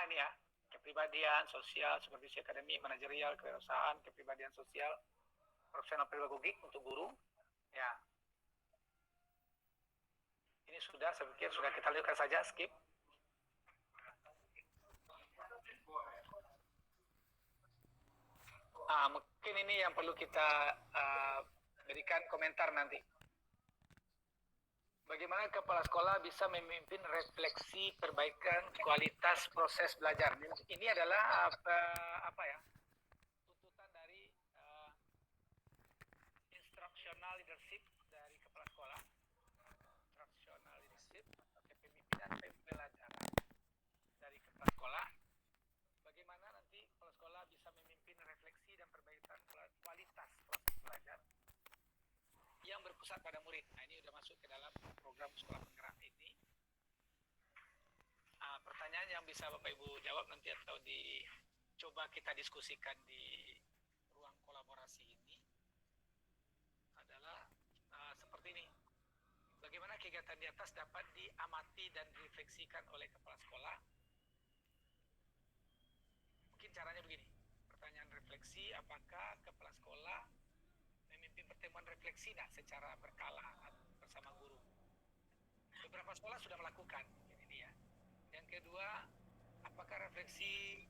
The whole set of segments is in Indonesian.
ini ya, kepribadian, sosial, supervisi akademik, manajerial, kewirausahaan, kepribadian sosial, profesional pedagogik untuk guru. Ya, ini sudah, saya pikir sudah kita lanjutkan saja, skip. Mungkin ini yang perlu kita berikan komentar nanti. Bagaimana kepala sekolah bisa memimpin refleksi perbaikan kualitas proses belajar? Ini adalah apa ya? Tuntutan dari instructional leadership dari kepala sekolah, instructional leadership, kepemimpinan pembelajaran dari kepala sekolah. Bagaimana nanti kepala sekolah bisa memimpin refleksi dan perbaikan kualitas proses belajar yang berpusat pada murid. Nah, ini sudah masuk ke dalam program sekolah penggerak ini. Pertanyaan yang bisa Bapak Ibu jawab nanti atau dicoba kita diskusikan di ruang kolaborasi ini adalah seperti ini. Bagaimana kegiatan di atas dapat diamati dan direfleksikan oleh kepala sekolah? Mungkin caranya begini. Pertanyaan refleksi, apakah kepala sekolah memimpin pertemuan refleksi secara berkala bersama guru? Beberapa sekolah sudah melakukan ini ya. Yang kedua, apakah refleksi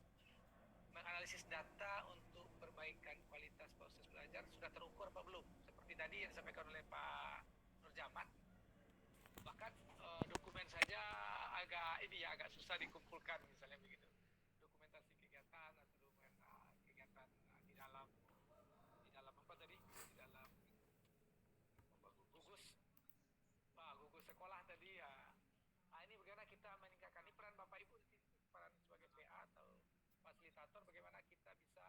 menganalisis data untuk perbaikan kualitas proses belajar sudah terukur apa belum? Seperti tadi yang disampaikan oleh Pak Nurjaman. Bahkan dokumen saja agak susah dikumpulkan misalnya begitu. Dokumentasi kegiatan atau kegiatan di dalam apa tadi? Di dalam gugus sekolah tadi ya. Ini bagaimana kita meningkatkan ini peran Bapak Ibu, peran sebagai PA atau fasilitator, bagaimana kita bisa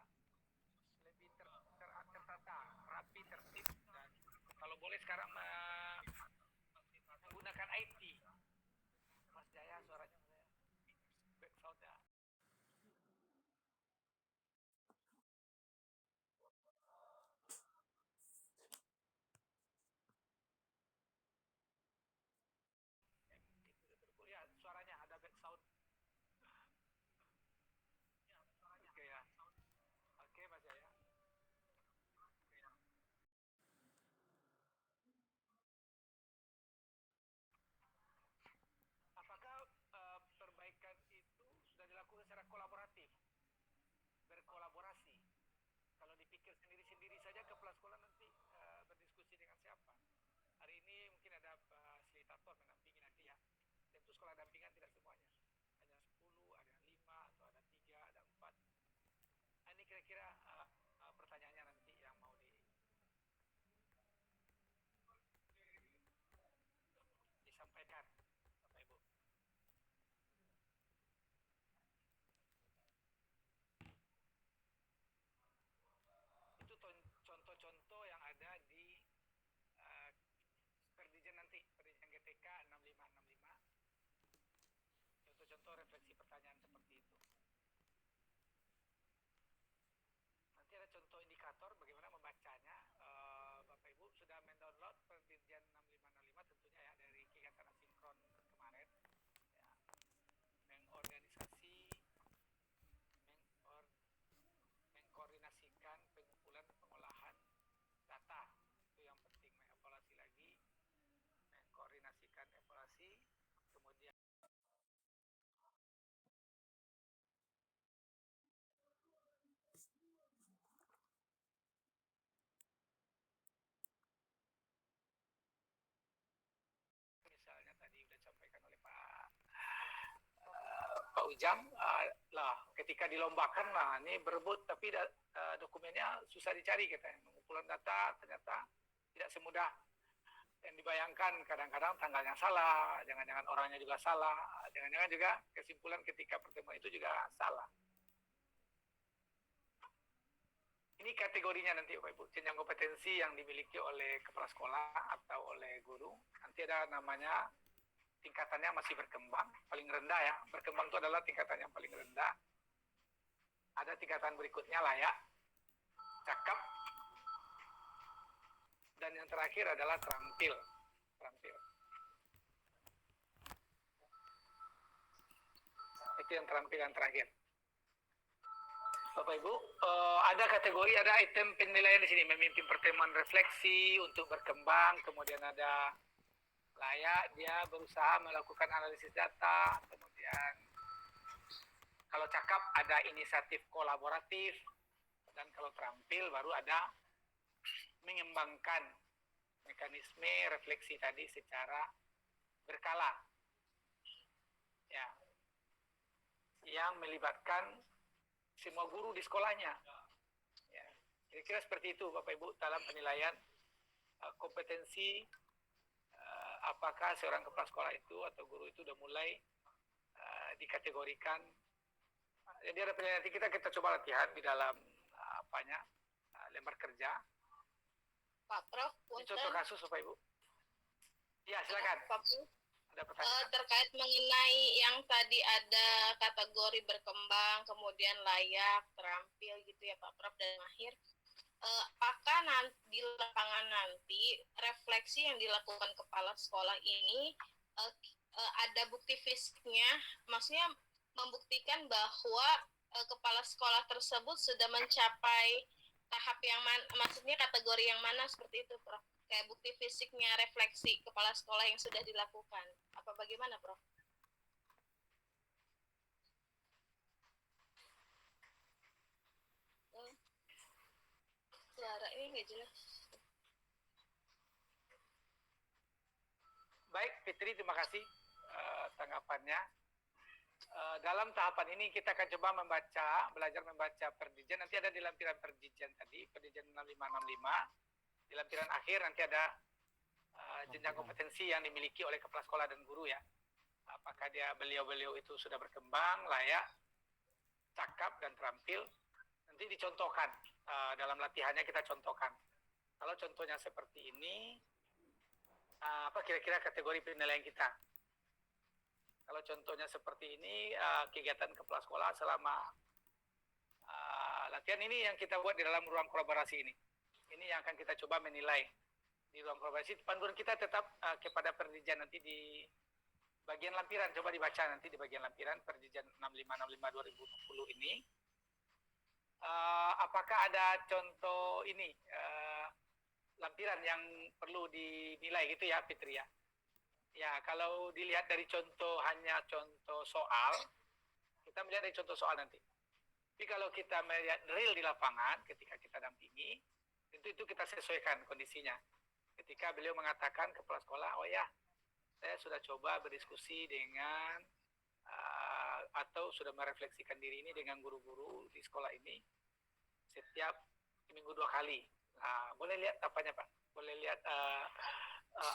lebih tertata, rapi, tertib, dan kalau boleh sekarang menggunakan IT. Mas Jaya suaranya back sound ya. Ya, suaranya ada back sound. Oke ya. Oke Mas Jaya. Apakah perbaikan itu sudah dilakukan secara kolaboratif, berkolaborasi? Kalau dipikir sendiri-sendiri saja, kepala sekolah nanti berdiskusi dengan siapa? Hari ini mungkin ada fasilitator mendampingi nanti ya. Tentu sekolah dampingan tidak semuanya. Hanya 10, ada 5, atau ada 3, ada 4. Ini kira-kira pertanyaannya nanti yang mau disampaikan Bapak Ibu. Itu contoh-contoh yang ada di Perdijen nanti, Perdijen GTK 6565. Contoh-contoh refleksi pertanyaan seperti itu. Nanti ada contoh indikator bagaimana membacanya. Bapak Ibu sudah mendownload Perdijen 6565 tentunya ya dari kegiatan asinkron kemarin. Ya. Mengkoordinasikan pengumpulan pengolahan data. Itu yang penting, mengevaluasi lagi, mengkoordinasikan evaluasi, kemudian misalnya tadi sudah disampaikan oleh Pak Ujang lah, ketika dilombakan lah ini berebut tapi dokumennya susah dicari katanya. Pengumpulan data ternyata tidak semudah yang dibayangkan. Kadang-kadang tanggalnya salah, jangan-jangan orangnya juga salah, jangan-jangan juga kesimpulan ketika pertemuan itu juga salah. Ini kategorinya nanti Bapak Ibu, jenjang kompetensi yang dimiliki oleh kepala sekolah atau oleh guru. Nanti ada namanya tingkatannya masih berkembang, paling rendah ya. Berkembang itu adalah tingkatan yang paling rendah. Ada tingkatan berikutnya layak, cakep, dan yang terakhir adalah terampil. yang terampil yang terakhir. Bapak Ibu, ada kategori, ada item penilaian di sini, memimpin pertemuan refleksi untuk berkembang, kemudian ada layak, dia berusaha melakukan analisis data, kemudian kalau cakap ada inisiatif kolaboratif, dan kalau terampil baru ada mengembangkan mekanisme refleksi tadi secara berkala, ya, yang melibatkan semua guru di sekolahnya. Ya. Kira-kira seperti itu Bapak Ibu dalam penilaian kompetensi apakah seorang kepala sekolah itu atau guru itu sudah mulai dikategorikan. Jadi ada penilaian nanti kita coba latihan di dalam lembar kerja. Pak Prof, ini contoh kasus Bapak Ibu. Ya, silakan. Pak Prof, ada pertanyaan. Terkait mengenai yang tadi ada kategori berkembang, kemudian layak, terampil gitu ya Pak Prof dan Mahir. Apakah nanti di lapangan nanti refleksi yang dilakukan kepala sekolah ini ada bukti fisiknya, maksudnya membuktikan bahwa kepala sekolah tersebut sudah mencapai tahap yang mana, maksudnya kategori yang mana seperti itu Prof? Kayak bukti fisiknya refleksi kepala sekolah yang sudah dilakukan. Apa bagaimana, Prof? Suara ini nggak jelas. Baik, Fitri, terima kasih tanggapannya. Dalam tahapan ini kita akan coba belajar membaca perdijan. Nanti ada di lampiran perdijan tadi, perdijan 6565. Di lampiran akhir nanti ada jenjang kompetensi yang dimiliki oleh kepala sekolah dan guru ya. Apakah beliau itu sudah berkembang, layak, cakap, dan terampil. Nanti dicontohkan, dalam latihannya kita contohkan. Kalau contohnya seperti ini, apa kira-kira kategori penilaian kita? Kalau contohnya seperti ini, kegiatan kepala sekolah selama latihan ini yang kita buat di dalam ruang kolaborasi ini. Ini yang akan kita coba menilai di ruang kolaborasi. Panduan kita tetap kepada perdijan nanti di bagian lampiran. Coba dibaca nanti di bagian lampiran perdijan 6565/2020 ini. Apakah ada contoh ini lampiran yang perlu dinilai gitu ya Fitri ya? Ya, kalau dilihat dari hanya contoh soal, kita melihat dari contoh soal nanti. Tapi kalau kita melihat real di lapangan ketika kita dampingi, tentu itu kita sesuaikan kondisinya. Ketika beliau mengatakan kepala sekolah, oh ya, saya sudah coba berdiskusi dengan atau sudah merefleksikan diri ini dengan guru-guru di sekolah ini setiap minggu 2 kali. Boleh lihat apanya Pak? Boleh lihat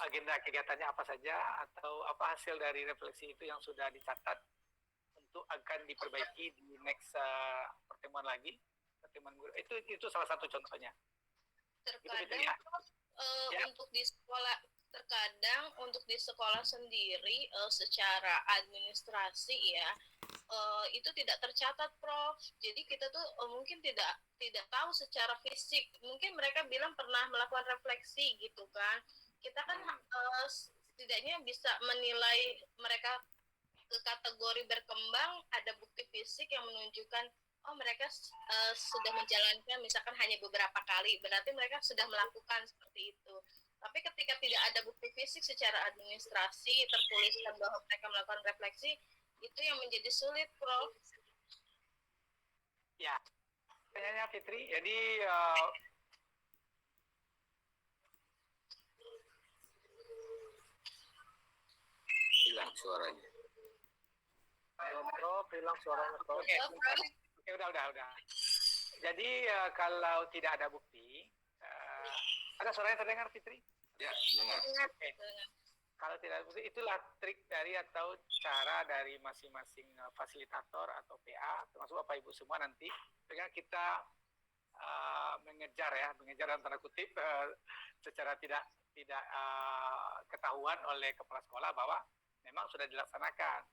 agenda kegiatannya apa saja atau apa hasil dari refleksi itu yang sudah dicatat untuk akan diperbaiki di next pertemuan lagi, pertemuan guru. Itu salah satu contohnya. Terkadang ya. Untuk di sekolah, terkadang untuk di sekolah sendiri secara administrasi ya itu tidak tercatat Prof. Jadi kita tuh mungkin tidak tahu secara fisik. Mungkin mereka bilang pernah melakukan refleksi gitu kan. Kita kan setidaknya bisa menilai mereka ke kategori berkembang, ada bukti fisik yang menunjukkan oh mereka sudah menjalankan misalkan hanya beberapa kali, berarti mereka sudah melakukan seperti itu. Tapi ketika tidak ada bukti fisik secara administrasi tertuliskan bahwa mereka melakukan refleksi, itu yang menjadi sulit, Prof. Ya, pertanyaannya Fitri, jadi hilang suaranya. Prof, hilang suaranya Prof. Oke, udah. Jadi kalau tidak ada bukti, ada suaranya terdengar Fitri? Ya, dengar. Okay. Kalau tidak ada bukti, itulah trik dari atau cara dari masing-masing fasilitator atau PA, termasuk Bapak Ibu semua nanti, dengan kita mengejar dalam tanda kutip secara tidak ketahuan oleh kepala sekolah bahwa memang sudah dilaksanakan.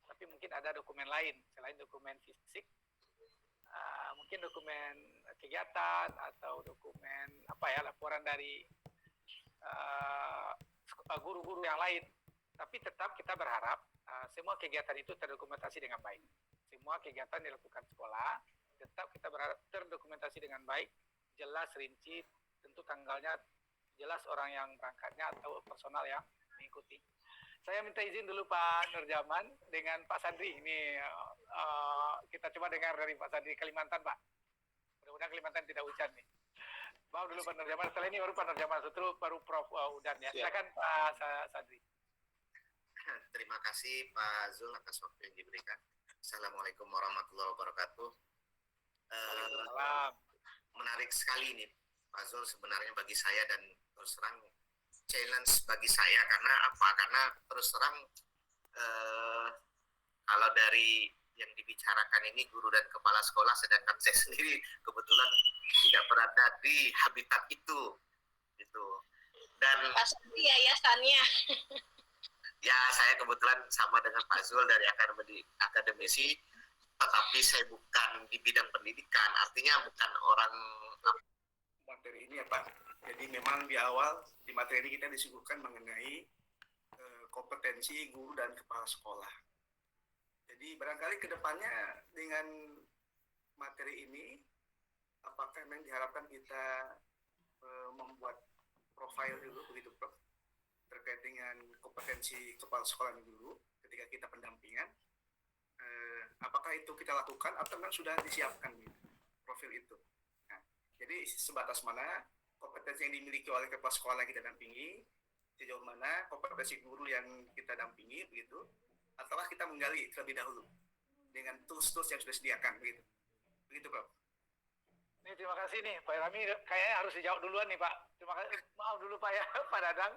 Tapi mungkin ada dokumen lain selain dokumen fisik, mungkin dokumen kegiatan atau dokumen laporan dari guru-guru yang lain. Tapi tetap kita berharap semua kegiatan itu terdokumentasi dengan baik. semua kegiatan dilakukan sekolah, tetap kita berharap terdokumentasi dengan baik, jelas, rinci, tentu tanggalnya jelas orang yang berangkatnya atau personal yang mengikuti. Saya minta izin dulu Pak Nurjaman dengan Pak Sadri. Ini kita coba dengar dari Pak Sadri Kalimantan, Pak. Mudah-mudahan Kalimantan tidak hujan nih. Mau dulu Pak Nurjaman, setelah ini baru Pak Nurjaman, setelah baru Prof Udan ya. Silakan Pak Sadri. Terima kasih Pak Zul atas waktu yang diberikan. Assalamualaikum warahmatullahi wabarakatuh. Menarik sekali ini Pak Zul sebenarnya bagi saya, dan terus terang challenge bagi saya karena apa? Karena terus terang kalau dari yang dibicarakan ini guru dan kepala sekolah, sedangkan saya sendiri kebetulan tidak berada di habitat itu, gitu. Dan pasti yayasannya. Ya, saya kebetulan sama dengan Pak Zul dari akademisi, tetapi saya bukan di bidang pendidikan, artinya bukan orang materi ini ya Pak. Jadi memang di awal di materi ini kita disuguhkan mengenai kompetensi guru dan kepala sekolah. Jadi barangkali ke depannya dengan materi ini, apakah memang diharapkan kita membuat profil dulu begitu Prof, terkait dengan kompetensi kepala sekolah ini dulu ketika kita pendampingan, apakah itu kita lakukan atau memang sudah disiapkan profil itu. Nah, jadi sebatas mana kompetensi yang dimiliki oleh kepala sekolah yang kita dampingi, sejauh mana kompetensi guru yang kita dampingi begitu, ataukah kita menggali terlebih dahulu dengan tools-tools yang sudah disediakan begitu Prof. Nih terima kasih nih Pak Rami, kayaknya harus dijawab duluan nih Pak. Terima kasih, maaf dulu Pak ya Pak Dadang.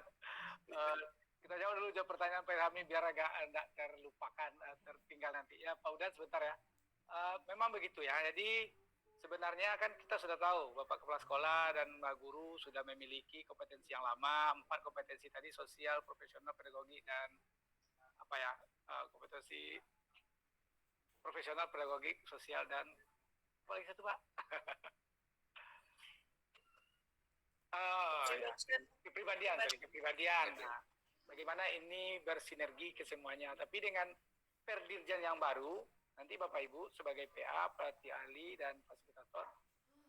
Kita jawab dulu pertanyaan Pak Rami biar agak tidak terlupakan, tertinggal nanti ya. Pak Udan sebentar ya. Memang begitu ya. Jadi sebenarnya kan kita sudah tahu Bapak Kepala Sekolah dan Mbak Guru sudah memiliki kompetensi yang lama, 4 kompetensi tadi, sosial, profesional, pedagogi, dan kompetensi profesional, pedagogik, sosial, dan apa lagi satu Pak? Kepribadian. Nah, bagaimana ini bersinergi ke semuanya. Tapi dengan perdirjen yang baru, nanti Bapak Ibu sebagai PA, pelatih ahli, dan fasilitator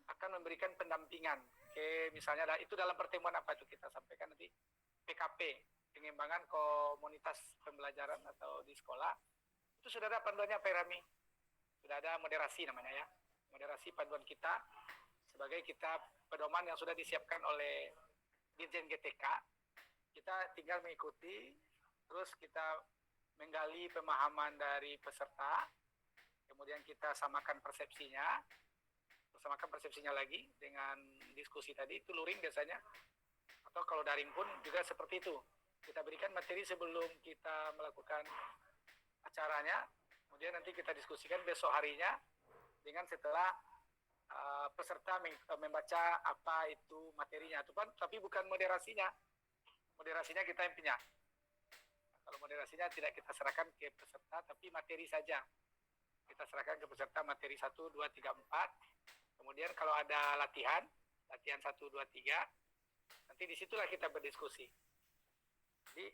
akan memberikan pendampingan. Oke, misalnya itu dalam pertemuan apa itu kita sampaikan nanti PKP, pengembangan komunitas pembelajaran atau di sekolah. Itu sudah ada panduannya Pak Rami. Sudah ada moderasi namanya ya. Moderasi panduan kita sebagai kita pedoman yang sudah disiapkan oleh Dirjen GTK. Kita tinggal mengikuti, terus kita menggali pemahaman dari peserta, kemudian kita samakan persepsinya lagi dengan diskusi tadi, itu luring biasanya, atau kalau daring pun juga seperti itu. Kita berikan materi sebelum kita melakukan acaranya, kemudian nanti kita diskusikan besok harinya dengan setelah peserta membaca apa itu materinya, tapi bukan moderasinya. Moderasinya kita yang punya. Kalau moderasinya tidak kita serahkan ke peserta, tapi materi saja. Kita serahkan ke peserta materi 1, 2, 3, 4. Kemudian kalau ada latihan 1, 2, 3, nanti disitulah kita berdiskusi. Jadi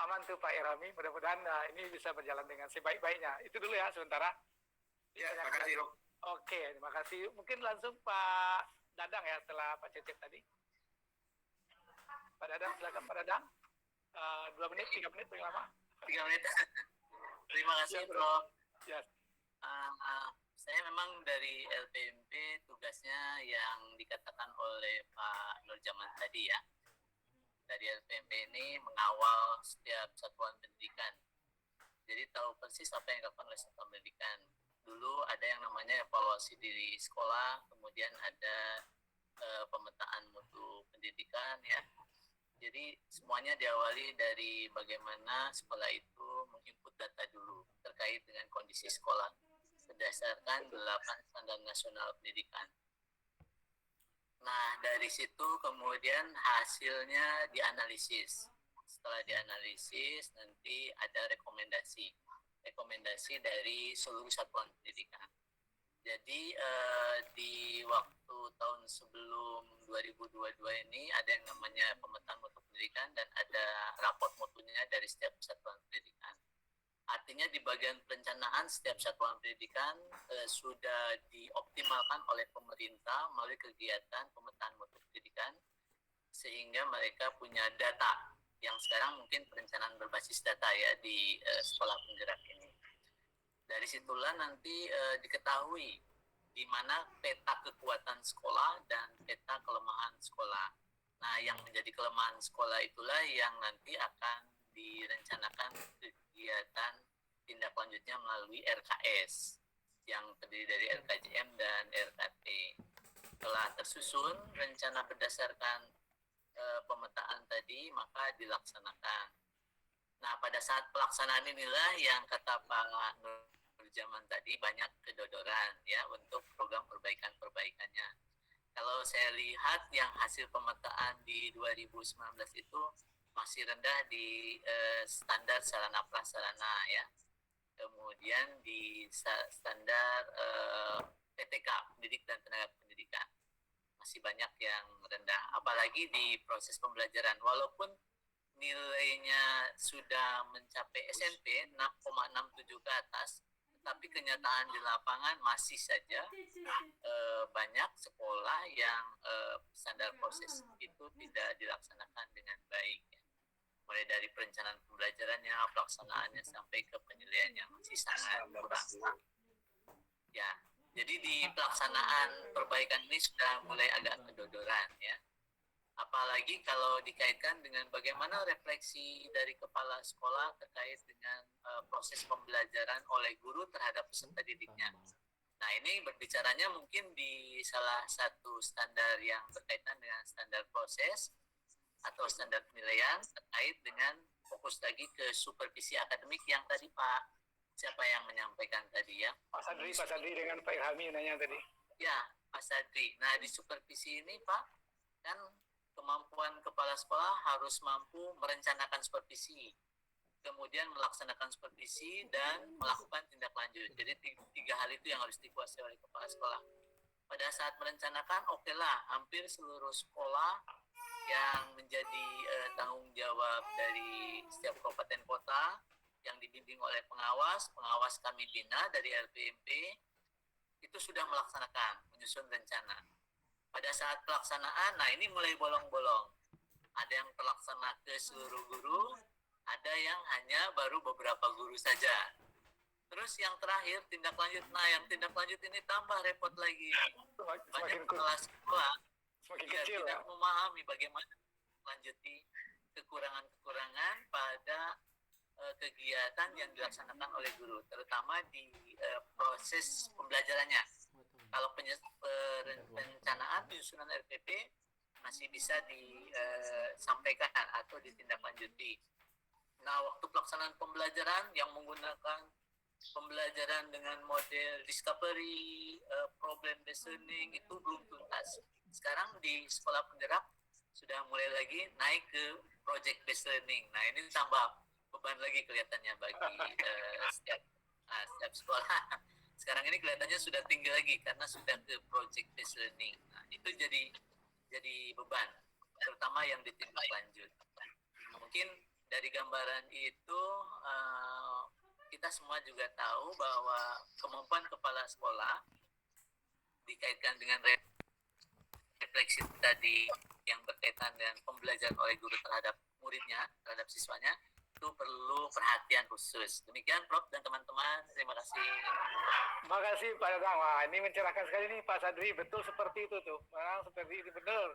aman tuh Pak Irami, mudah-mudahan ini bisa berjalan dengan sebaik-baiknya. Itu dulu ya sementara. Ya, terima kasih Rob. Oke, terima kasih. Mungkin langsung Pak Dadang ya setelah Pak Cecep tadi. Pak Dadang, silakan Pak Dadang. 2 menit, 3 menit, paling lama. 3 menit. Terima kasih, Prof. Yes. Saya memang dari LPMP tugasnya yang dikatakan oleh Pak Nurjaman tadi ya. Dari LPMP ini mengawal setiap satuan pendidikan. Jadi tahu persis apa yang dilakukan oleh satuan pendidikan. Dulu ada yang namanya evaluasi diri sekolah, kemudian ada pemetaan mutu pendidikan ya. Jadi semuanya diawali dari bagaimana sekolah itu menginput data dulu terkait dengan kondisi sekolah berdasarkan 8 standar nasional pendidikan. Nah, dari situ kemudian hasilnya dianalisis. Setelah dianalisis nanti ada rekomendasi dari seluruh satuan pendidikan. Jadi di waktu tahun sebelum 2022 ini ada yang namanya pemetaan mutu pendidikan dan ada raport mutunya dari setiap satuan pendidikan. Artinya di bagian perencanaan setiap satuan pendidikan sudah dioptimalkan oleh pemerintah melalui kegiatan pemetaan mutu pendidikan, sehingga mereka punya data yang sekarang mungkin perencanaan berbasis data ya di sekolah penggerak ini. Dari situlah nanti diketahui di mana peta kekuatan sekolah dan peta kelemahan sekolah. Nah, yang menjadi kelemahan sekolah itulah yang nanti akan direncanakan kegiatan tindak lanjutnya melalui RKS yang terdiri dari RKJM dan RKT. Setelah tersusun rencana berdasarkan pemetaan tadi, maka dilaksanakan. Nah, pada saat pelaksanaan inilah yang kata Pak Nurjaman tadi banyak kedodoran ya untuk program perbaikannya. Kalau saya lihat yang hasil pemetaan di 2019 itu masih rendah di standar sarana prasarana ya. Kemudian di standar PTK, pendidik dan tenaga pendidikan. Masih banyak yang rendah. Apalagi di proses pembelajaran. Walaupun nilainya sudah mencapai SMP 6,67 ke atas, tapi kenyataan di lapangan masih saja banyak sekolah yang standar proses itu tidak dilaksanakan dengan baik. Mulai dari perencanaan pembelajarannya, pelaksanaannya, sampai ke penilaiannya masih sangat kurang. Ya, jadi di pelaksanaan perbaikan ini sudah mulai agak kedodoran ya. Apalagi kalau dikaitkan dengan bagaimana refleksi dari kepala sekolah terkait dengan proses pembelajaran oleh guru terhadap peserta didiknya. Nah, ini berbicaranya mungkin di salah satu standar yang berkaitan dengan standar proses atau standar penilaian terkait dengan fokus lagi ke supervisi akademik yang tadi Pak siapa yang menyampaikan tadi ya? Pak Sadri dengan Pak Ilhami nanya tadi. Ya, Pak Sadri. Nah, di supervisi ini Pak, kan kemampuan kepala sekolah harus mampu merencanakan supervisi, kemudian melaksanakan supervisi dan melakukan tindak lanjut. Jadi tiga hal itu yang harus dikuasai oleh kepala sekolah. Pada saat merencanakan, oke lah, hampir seluruh sekolah yang menjadi tanggung jawab dari setiap kabupaten kota yang dibimbing oleh pengawas kami bina dari LPMP itu sudah melaksanakan, menyusun rencana. Pada saat pelaksanaan, nah ini mulai bolong-bolong. Ada yang terlaksana ke seluruh guru, ada yang hanya baru beberapa guru saja. Terus yang terakhir tindak lanjut. Nah, yang tindak lanjut ini tambah repot lagi. Banyak kepala sekolah tidak memahami bagaimana melanjuti kekurangan-kekurangan pada kegiatan yang dilaksanakan oleh guru, terutama di proses pembelajarannya. Kalau perencanaan penyusunan RPP masih bisa disampaikan atau ditindaklanjuti. Nah, waktu pelaksanaan pembelajaran yang menggunakan pembelajaran dengan model discovery, problem based learning itu belum tuntas. Sekarang di sekolah penggerak sudah mulai lagi naik ke project based learning. Nah, ini tambah beban lagi kelihatannya bagi setiap sekolah. Sekarang ini kelihatannya sudah tinggi lagi karena sudah ke project based learning. Nah, itu jadi beban, terutama yang ditindaklanjut. Mungkin dari gambaran itu kita semua juga tahu bahwa kemampuan kepala sekolah dikaitkan dengan refleksi tadi yang berkaitan dengan pembelajaran oleh guru terhadap muridnya, terhadap siswanya, itu perlu perhatian khusus. Demikian Prof dan teman-teman, terima kasih. Terima kasih Pak Dadang. Wah, ini mencerahkan sekali nih Pak Sadri, betul seperti itu tuh. Memang seperti itu benar.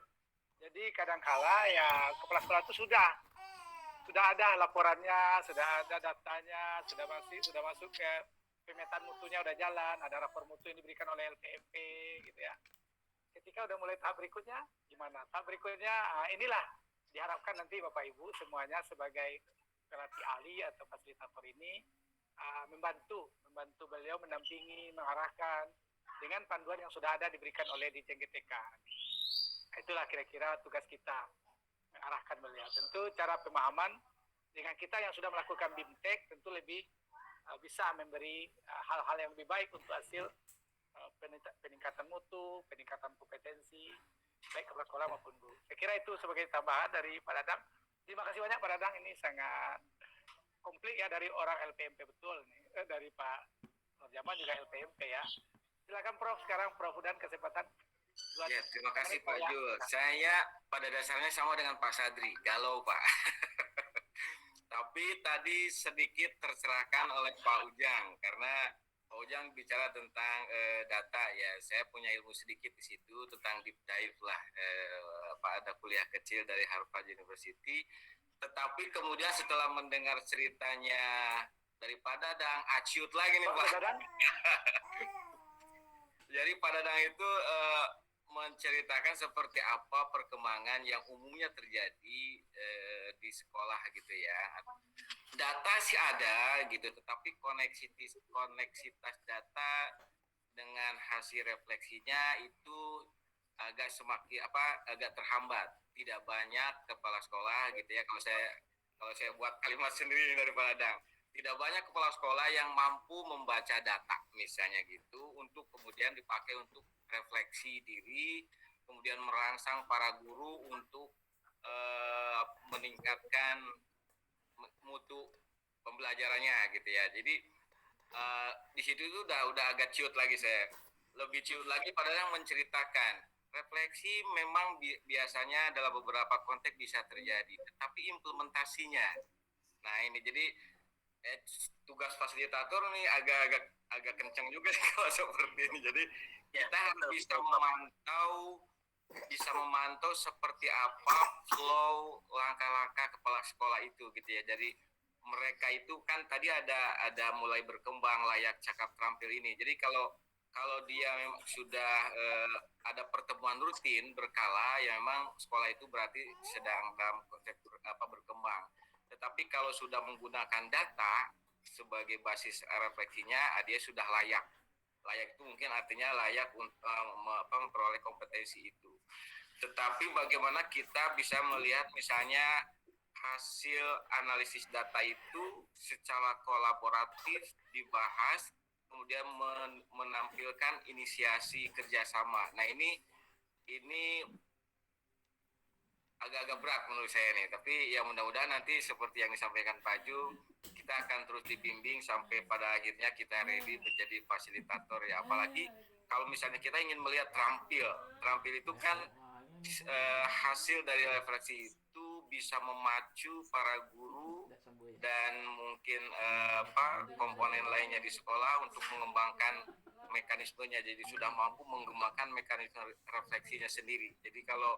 Jadi kadangkala ya kepala sekolah itu sudah ada laporannya, sudah ada datanya, sudah masuk ke pemetaan mutunya udah jalan, ada rapor mutu yang diberikan oleh LPMP gitu ya. Ketika udah mulai tahap berikutnya, gimana? Tahap berikutnya, inilah diharapkan nanti Bapak Ibu semuanya sebagai pelatih ahli atau fasilitator ini membantu beliau mendampingi, mengarahkan dengan panduan yang sudah ada diberikan oleh Ditjen GTK. Itulah kira-kira tugas kita, mengarahkan beliau. Tentu cara pemahaman dengan kita yang sudah melakukan BIMTEK tentu lebih bisa memberi hal-hal yang lebih baik untuk hasil peningkatan mutu, peningkatan kompetensi baik kepala sekolah maupun guru. Saya kira itu sebagai tambahan dari Pak Dadang. Terima kasih banyak Pak Dadang, ini sangat komplit ya dari orang LPMP betul nih, dari Pak Nurjaman juga LPMP ya. Silakan Prof, sekarang Prof Udan kesempatan. Ya, terima kasih Pak Jul. Saya pada dasarnya sama dengan Pak Sadri, galau Pak. Tapi tadi sedikit tercerahkan oleh Pak Ujang, karena Pak Ujang bicara tentang data ya. Saya punya ilmu sedikit di situ tentang deep dive lah. Pak ada kuliah kecil dari Harvard University. Tetapi kemudian setelah mendengar ceritanya dari Pak Dadang, aciut lagi nih Pak. Jadi Pak Dadang itu menceritakan seperti apa perkembangan yang umumnya terjadi di sekolah gitu ya. Data sih ada gitu, tetapi koneksitas data dengan hasil refleksinya itu agak agak terhambat. Tidak banyak kepala sekolah gitu ya, kalau saya buat kalimat sendiri dari Pak Dadang. Tidak banyak kepala sekolah yang mampu membaca data misalnya gitu untuk kemudian dipakai untuk refleksi diri, kemudian merangsang para guru untuk meningkatkan mutu pembelajarannya gitu ya. Jadi di situ itu udah agak ciut lagi, saya lebih ciut lagi pada yang menceritakan refleksi memang biasanya dalam beberapa konteks bisa terjadi, tetapi implementasinya, nah ini jadi tugas fasilitator nih agak kencang juga kalau seperti ini. Jadi kita harus bisa memantau seperti apa flow langkah-langkah kepala sekolah itu gitu ya. Jadi mereka itu kan tadi ada mulai berkembang layak cakap terampil ini. Jadi kalau dia memang sudah ada pertemuan rutin berkala, ya memang sekolah itu berarti sedang dalam konteks berkembang. Tetapi kalau sudah menggunakan data sebagai basis refleksinya, dia sudah layak. Layak itu mungkin artinya layak untuk memperoleh kompetensi itu. Tetapi bagaimana kita bisa melihat misalnya hasil analisis data itu secara kolaboratif dibahas, kemudian menampilkan inisiasi kerjasama. Nah ini agak-agak berat menurut saya nih, tapi ya mudah-mudahan nanti seperti yang disampaikan Pak Ju, kita akan terus dibimbing sampai pada akhirnya kita ready menjadi fasilitator ya. Apalagi kalau misalnya kita ingin melihat terampil itu kan hasil dari refleksi itu bisa memacu para guru dan mungkin komponen lainnya di sekolah untuk mengembangkan mekanismenya. Jadi sudah mampu mengembangkan mekanisme refleksinya sendiri. Jadi kalau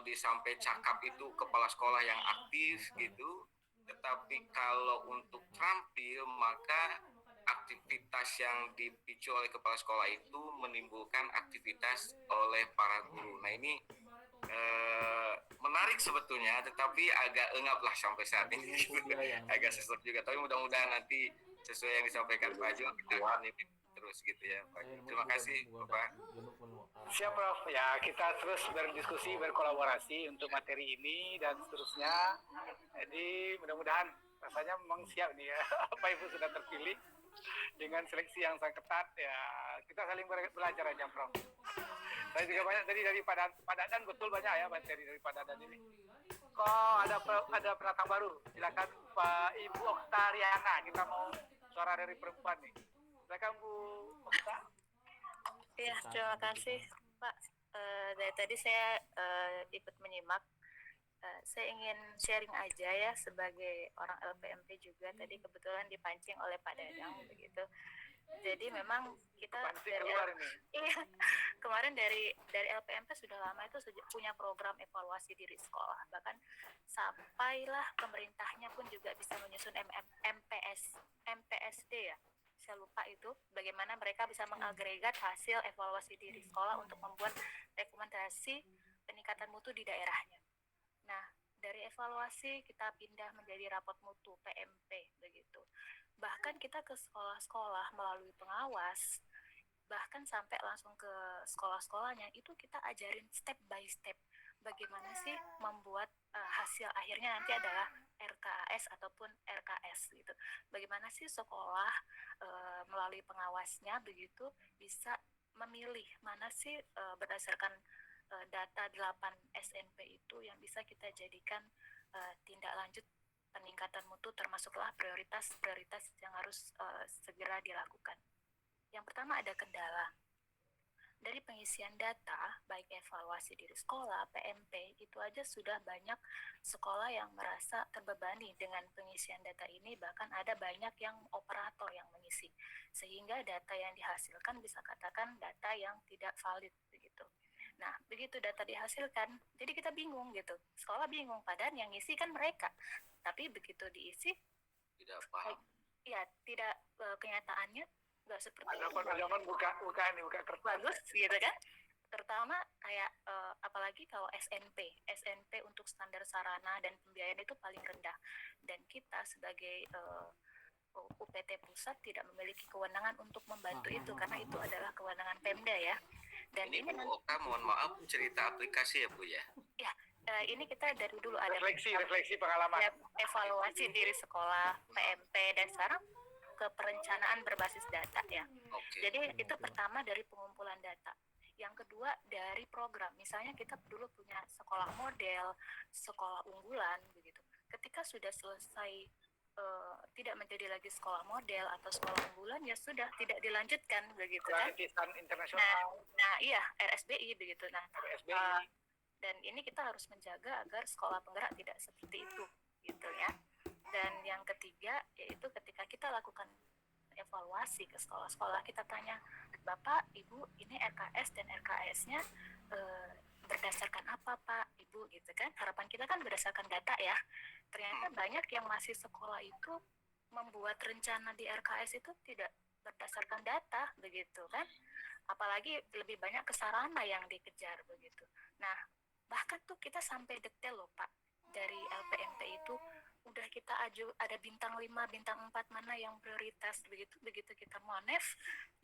disampai cakap itu kepala sekolah yang aktif gitu, tetapi kalau untuk terampil maka aktivitas yang dipicu oleh kepala sekolah itu menimbulkan aktivitas oleh para guru. Nah ini menarik sebetulnya, tetapi agak engap lah sampai saat ini, agak sesuatu juga. Tapi mudah-mudahan nanti sesuai yang disampaikan Pak Jo, kita akan terus gitu ya Pak. Terima kasih Bapak. Siap Prof, ya kita terus berdiskusi, berkolaborasi untuk materi ini dan seterusnya. Jadi mudah-mudahan rasanya memang siap nih ya, Bapak Ibu sudah terpilih dengan seleksi yang sangat ketat ya. Kita saling belajar aja Prof. Saya juga banyak tadi dari Pak Dadan, betul banyak ya materi dari Pak Dadan ini. Kok ada pendatang baru, silakan Pak Ibu Oktariana, kita mau suara dari perempuan nih. Silakan Bu Okta. Ya, terima kasih Pak. Dari tadi saya ikut menyimak. Saya ingin sharing aja ya sebagai orang LPMP juga. Tadi kebetulan dipancing oleh Pak Dadang begitu. Jadi memang kita kemarin dari LPMP sudah lama itu punya program evaluasi diri sekolah. Bahkan sampailah pemerintahnya pun juga bisa menyusun MPSD ya. Saya lupa itu bagaimana mereka bisa mengagregat hasil evaluasi diri sekolah untuk membuat rekomendasi peningkatan mutu di daerahnya. Nah, dari evaluasi kita pindah menjadi rapot mutu PMP begitu. Bahkan kita ke sekolah-sekolah melalui pengawas, bahkan sampai langsung ke sekolah-sekolahnya itu kita ajarin step by step bagaimana sih membuat hasil akhirnya nanti adalah RKAS ataupun RKS gitu. Bagaimana sih sekolah melalui pengawasnya begitu bisa memilih mana sih berdasarkan data 8 SNP itu yang bisa kita jadikan tindak lanjut peningkatan mutu termasuklah prioritas yang harus segera dilakukan. Yang pertama ada kendala. Dari pengisian data, baik evaluasi diri sekolah, PMP, itu aja sudah banyak sekolah yang merasa terbebani dengan pengisian data ini, bahkan ada banyak yang operator yang mengisi. Sehingga data yang dihasilkan bisa katakan data yang tidak valid begitu. Nah, begitu data dihasilkan, jadi kita bingung gitu. Sekolah bingung, padahal yang ngisi kan mereka. Tapi begitu diisi, Tidak paham. ya tidak kenyataannya nggak seperti Ada itu. zaman buka kertas. Bagus gitu kan, terutama kayak apalagi kalau SNP untuk standar sarana dan pembiayaan itu paling rendah, dan kita sebagai UPT pusat tidak memiliki kewenangan untuk membantu itu karena itu adalah kewenangan Pemda ya. Dan Ini ini Bu Okta, mohon maaf, cerita aplikasi ya Bu ya? ini kita dari dulu ada Refleksi pengalaman. evaluasi diri sekolah, PMP, dan sekarang ke perencanaan berbasis data ya. Oke. Jadi itu pertama dari pengumpulan data. Yang kedua dari program. Misalnya kita dulu punya sekolah model, sekolah unggulan begitu. Ketika sudah selesai tidak menjadi lagi sekolah model atau sekolah unggulan, ya sudah tidak dilanjutkan begitu kan. Pelatihan internasional, Nah iya, RSBI begitu. Nah, PSBI. dan ini kita harus menjaga agar sekolah penggerak tidak seperti itu gitu ya. Dan yang ketiga yaitu ketika kita lakukan evaluasi ke sekolah-sekolah, kita tanya, Bapak, Ibu, ini RKS dan RKS-nya berdasarkan apa Pak, Ibu gitu kan. Harapan kita kan berdasarkan data ya. Ternyata banyak yang masih sekolah itu membuat rencana di RKS itu tidak berdasarkan data begitu kan. Apalagi lebih banyak ke sarana yang dikejar begitu. Nah, bahkan tuh kita sampai detail loh Pak. Dari LPMP itu udah kita ada bintang 5, bintang 4 mana yang prioritas begitu kita monef.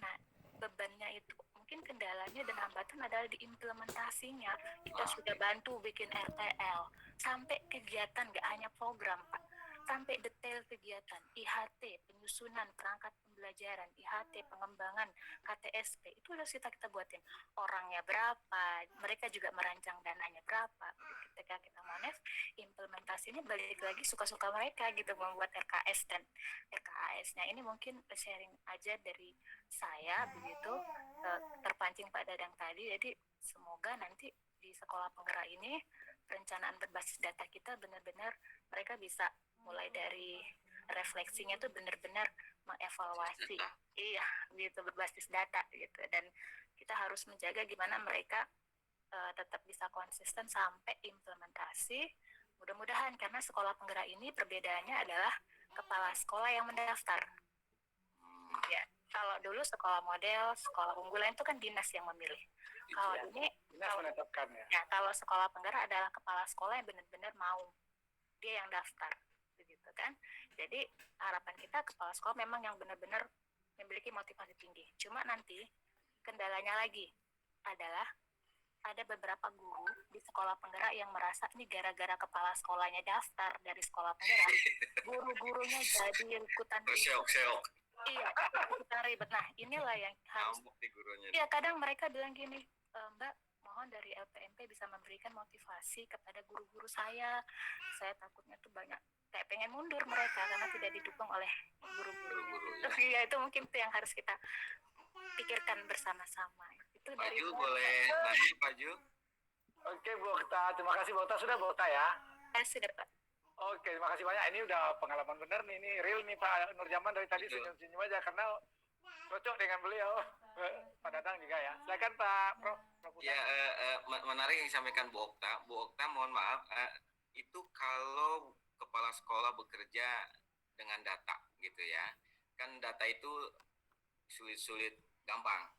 Nah, bebannya itu mungkin kendalanya dan hambatan adalah di implementasinya. Kita sudah bantu bikin RTL sampai kegiatan, gak hanya program Pak, sampai detail kegiatan, IHT, penyusunan perangkat pembelajaran, IHT, pengembangan, KTSP, itu udah kita buatin. Orangnya berapa, mereka juga merancang dananya berapa. Ketika kita monef, implementasinya balik lagi suka-suka mereka gitu membuat RKS dan RKAS-nya. Ini mungkin sharing aja dari saya begitu, terpancing Pak Dadang tadi. Jadi semoga nanti di sekolah penggerak ini perencanaan berbasis data kita benar-benar mereka bisa mulai dari refleksinya tuh benar-benar mengevaluasi, iya gitu, berbasis data gitu. Dan kita harus menjaga gimana mereka tetap bisa konsisten sampai implementasi. Mudah-mudahan, karena sekolah penggerak ini perbedaannya adalah kepala sekolah yang mendaftar. Ya, kalau dulu sekolah model, sekolah unggulan itu kan dinas yang memilih. Kalau ini Dinas menetapkan ya. ya, kalau sekolah penggerak adalah kepala sekolah yang benar-benar mau, dia yang daftar begitu kan. Jadi harapan kita kepala sekolah memang yang benar-benar memiliki motivasi tinggi. Cuma nanti kendalanya lagi adalah ada beberapa guru di sekolah penggerak yang merasa ini gara-gara kepala sekolahnya daftar dari sekolah penggerak, guru-gurunya jadi ikutan Seok-seok. iya, ikutan ribet. Nah, inilah yang harus. Ngambuk nih gurunya. Iya, kadang mereka bilang gini, Mbak, mohon dari LPMP bisa memberikan motivasi kepada guru-guru saya. Saya takutnya tuh banyak kayak pengen mundur mereka karena tidak didukung oleh guru-guru. Iya, itu mungkin itu yang harus kita pikirkan bersama-sama. Itu Pak dari Ju boleh nanti Pak Ju. Oke Bu Okta, terima kasih Bu Okta. Sudah Bu Okta ya? sudah Pak. Oke, terima kasih banyak. Ini udah pengalaman bener nih, ini real nih Pak Nurjaman dari tadi Betul. senyum-senyum aja karena cocok dengan beliau. Pak Dadang juga ya. Silakan Pak Prof. Ya, menarik yang disampaikan Bu Okta. Bu Okta, mohon maaf, itu kalau kepala sekolah bekerja dengan data gitu ya, kan data itu sulit-sulit gampang.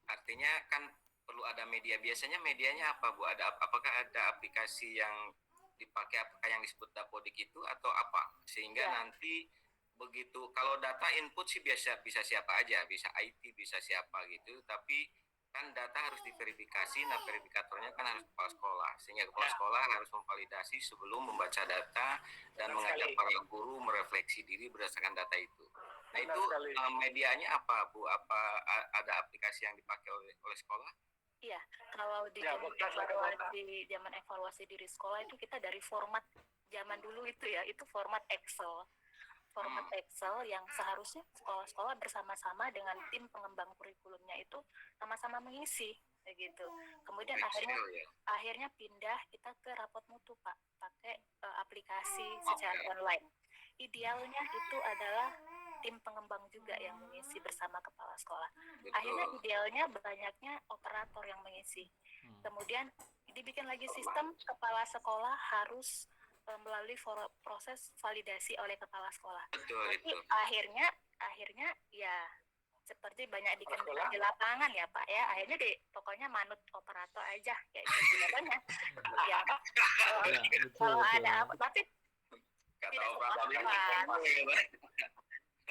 Artinya kan perlu ada media. Biasanya medianya apa Bu? Apakah ada aplikasi yang dipakai, apakah yang disebut Dapodik itu atau apa? Sehingga nanti begitu, kalau data input sih bisa siapa aja, bisa IT, bisa siapa gitu, tapi kan data harus diverifikasi. Nah, verifikatornya kan harus kepala sekolah, sehingga kepala sekolah harus memvalidasi sebelum membaca data dan mengajak para guru merefleksi diri berdasarkan data itu. Nah, itu medianya apa Bu? Apa ada aplikasi yang dipakai oleh sekolah? Iya, kalau di zaman evaluasi diri sekolah itu kita dari format zaman dulu itu ya, itu format Excel. Format Excel yang seharusnya sekolah-sekolah bersama-sama dengan tim pengembang kurikulumnya itu sama-sama mengisi begitu. Kemudian akhirnya pindah kita ke rapot mutu, Pak, pakai aplikasi secara online. Idealnya itu adalah tim pengembang juga yang mengisi bersama kepala sekolah. Akhirnya idealnya banyaknya operator yang mengisi. Kemudian dibikin lagi sistem kepala sekolah harus melalui proses validasi oleh kepala sekolah. Tapi akhirnya ya seperti banyak dikendalikan di lapangan ya Pak ya, akhirnya pokoknya manut operator aja kayak gitu katanya. Ya, kalau ada apa, tapi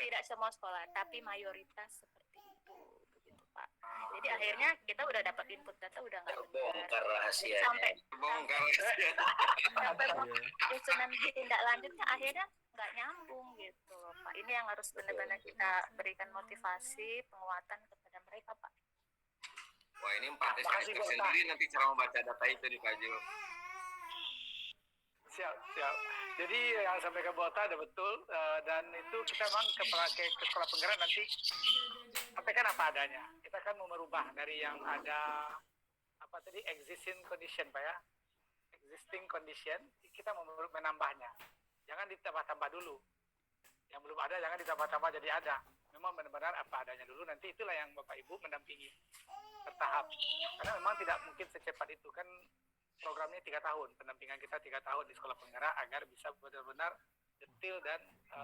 tidak semua sekolah, tapi mayoritas seperti itu, begitu Pak. Jadi akhirnya kita udah dapat input data udah nggak terbongkar rahasia. Sampai susunan tindak lanjutnya akhirnya nggak nyambung gitu loh Pak. Ini yang harus benar-benar kita berikan motivasi, penguatan kepada mereka Pak. Wah, ini 4 SKS sendiri nanti cara membaca data itu di Pak Ju. Siap. Jadi yang sampaikan Bu Ota ada betul, dan itu kita memang ke sekolah penggerak nanti sampaikan apa adanya. Kita kan mau merubah dari yang ada existing condition Pak ya, existing condition, kita mau menambahnya. Jangan ditambah-tambah dulu. Yang belum ada jangan ditambah-tambah jadi ada. Memang benar-benar apa adanya dulu, nanti itulah yang Bapak Ibu mendampingi bertahap. Karena memang tidak mungkin secepat itu, kan programnya 3 tahun, pendampingan kita 3 tahun di sekolah penggerak agar bisa benar-benar detail dan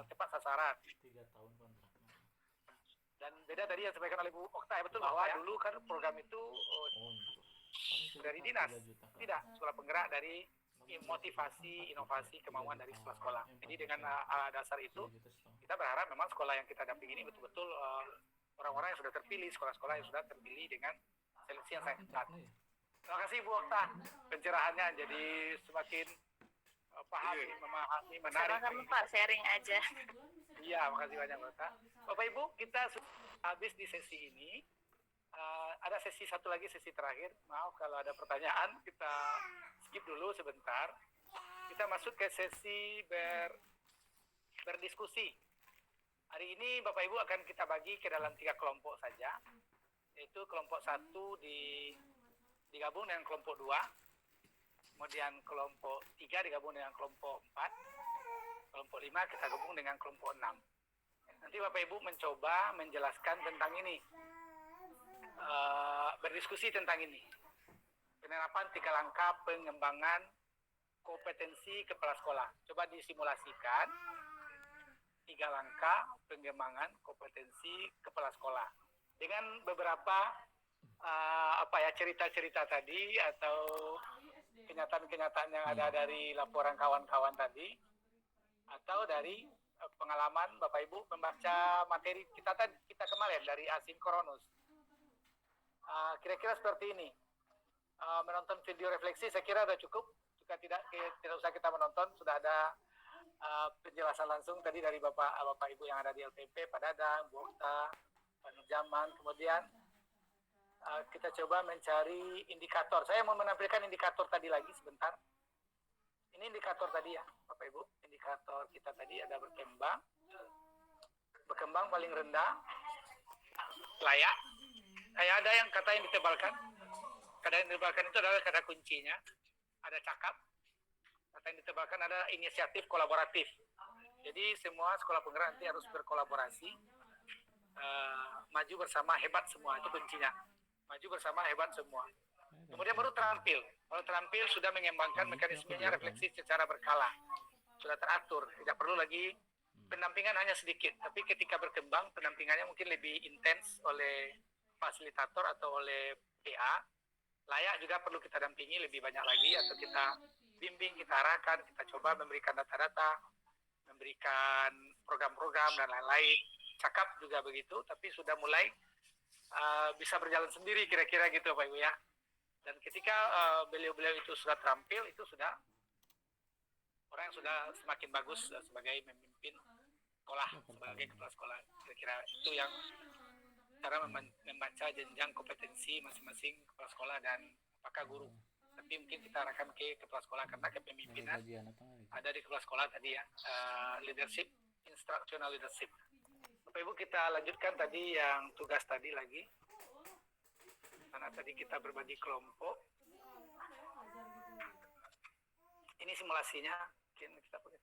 tepat sasaran. 3 tahun kontraknya. Dan beda tadi yang disampaikan oleh Bu Okta, betul bahwa dulu kan program itu dari dinas, tidak, sekolah penggerak dari motivasi, inovasi, kemauan dari sekolah-sekolah. Jadi dengan dasar itu, kita berharap memang sekolah yang kita dampingi ini betul-betul orang-orang yang sudah terpilih, sekolah-sekolah yang sudah terpilih dengan seleksi yang sangat ketat. Terima kasih Bu Okta, pencerahannya jadi semakin paham, memahami, menarik. Sama-sama Pak, sharing aja. Iya, makasih banyak Bu Okta. Bapak Ibu, kita sudah habis di sesi ini. Ada sesi satu lagi, sesi terakhir. Maaf kalau ada pertanyaan, kita skip dulu sebentar. Kita masuk ke sesi berdiskusi. Hari ini Bapak Ibu akan kita bagi ke dalam 3 kelompok saja. Yaitu kelompok 1 digabung dengan kelompok 2. Kemudian kelompok 3 digabung dengan kelompok 4. Kelompok 5 kita gabung dengan kelompok 6. Nanti Bapak Ibu mencoba menjelaskan tentang ini. Berdiskusi tentang ini. Penerapan 3 langkah pengembangan kompetensi kepala sekolah. Coba disimulasikan 3 langkah pengembangan kompetensi kepala sekolah dengan beberapa cerita-cerita tadi atau kenyataan-kenyataan yang ada dari laporan kawan-kawan tadi atau dari pengalaman Bapak Ibu membaca materi kita kemarin dari asinkronus. Kira-kira seperti ini. Menonton video refleksi saya kira sudah cukup, juga tidak usah kita menonton, sudah ada penjelasan langsung tadi dari Bapak Ibu yang ada di LPMP, Pak Dadang, Bu Okta, Pak Nurjaman. Kemudian kita coba mencari indikator. Saya mau menampilkan indikator tadi lagi sebentar. Ini indikator tadi ya Bapak Ibu, indikator kita tadi ada berkembang paling rendah, layak. Ada yang kata yang ditebalkan. Kata yang ditebalkan itu adalah kata kuncinya. Ada cakap. Kata yang ditebalkan ada inisiatif kolaboratif. Jadi semua sekolah penggerak nanti harus berkolaborasi. Maju bersama hebat semua, itu kuncinya. Maju bersama hebat semua. Kemudian baru terampil. Kalau terampil sudah mengembangkan mekanismenya refleksi secara berkala. Sudah teratur. Tidak perlu lagi pendampingan hanya sedikit. Tapi ketika berkembang, pendampingannya mungkin lebih intens oleh fasilitator atau oleh PA. Layak juga perlu kita dampingi lebih banyak lagi, atau kita bimbing, kita arahkan, kita coba memberikan data-data, memberikan program-program dan lain-lain. Cakap juga begitu, tapi sudah mulai bisa berjalan sendiri kira-kira gitu Pak Ibu ya. Dan ketika beliau-beliau itu sudah terampil, itu sudah orang yang sudah semakin bagus sebagai memimpin sekolah, sebagai kepala sekolah. Kira-kira itu yang cara membaca jenjang kompetensi masing-masing kepala sekolah dan apakah guru. Tapi mungkin kita arahkan ke kepala sekolah karena kepemimpinan ada di kepala sekolah tadi ya, leadership, instructional leadership. Bapak Ibu, kita lanjutkan tadi yang tugas tadi lagi. Karena tadi kita berbagi kelompok. Ini simulasinya, mungkin kita pakai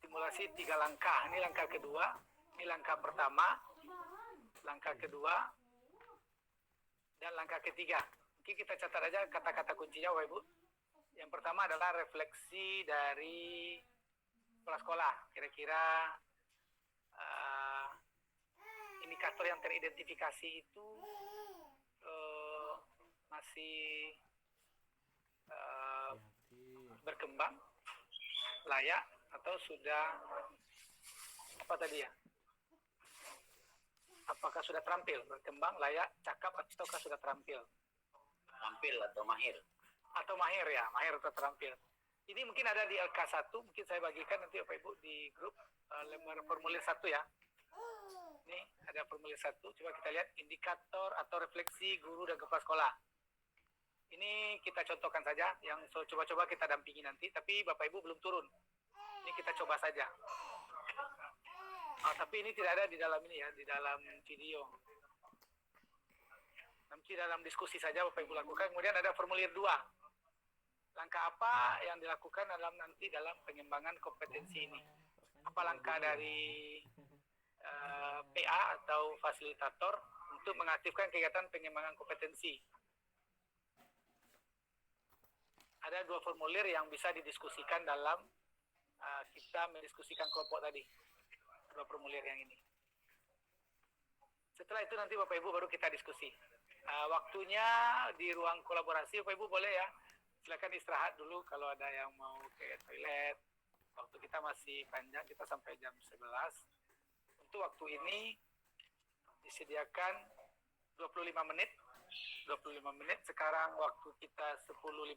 simulasi 3 langkah. Ini langkah kedua, ini langkah pertama, langkah kedua, dan langkah ketiga. Mungkin kita catat aja kata-kata kuncinya, Bapak Ibu. Yang pertama adalah refleksi dari kepala sekolah. Kira-kira indikator yang teridentifikasi itu masih berkembang, layak, atau sudah apa tadi ya? Apakah sudah terampil, berkembang, layak, cakap, ataukah sudah terampil? Tampil atau mahir. Atau mahir ya, mahir atau terampil. Ini mungkin ada di LK1, mungkin saya bagikan nanti Bapak Ibu di grup lembar formulir 1 ya. Ini ada formulir 1, coba kita lihat indikator atau refleksi guru dan kepala sekolah. Ini kita contohkan saja, yang coba-coba kita dampingi nanti, tapi Bapak Ibu belum turun. Ini kita coba saja. Tapi ini tidak ada di dalam ini ya, di dalam video. Nanti dalam diskusi saja Bapak Ibu lakukan. Kemudian ada formulir 2. Langkah apa yang dilakukan nanti dalam pengembangan kompetensi ini? Apa langkah dari PA atau fasilitator untuk mengaktifkan kegiatan pengembangan kompetensi? Ada 2 formulir yang bisa didiskusikan dalam kita mendiskusikan kelompok tadi. 2 formulir yang ini. Setelah itu nanti Bapak Ibu baru kita diskusi. Waktunya di ruang kolaborasi Bapak Ibu boleh ya, silakan istirahat dulu kalau ada yang mau ke toilet. Waktu kita masih panjang, kita sampai jam 11. Untuk waktu ini disediakan 25 menit. 25 menit, sekarang waktu kita 10.15.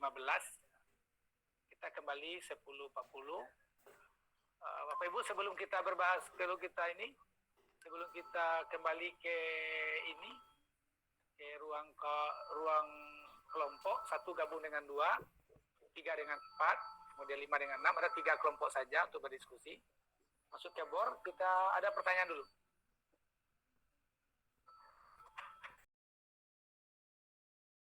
Kita kembali 10.40. Bapak Ibu, sebelum kita berbahas, sebelum kita kembali ke ini, ke ruang kelompok, 1 gabung dengan 2, 3 dengan 4, kemudian 5 dengan 6, ada 3 kelompok saja untuk berdiskusi. Masuk ke board, kita ada pertanyaan dulu.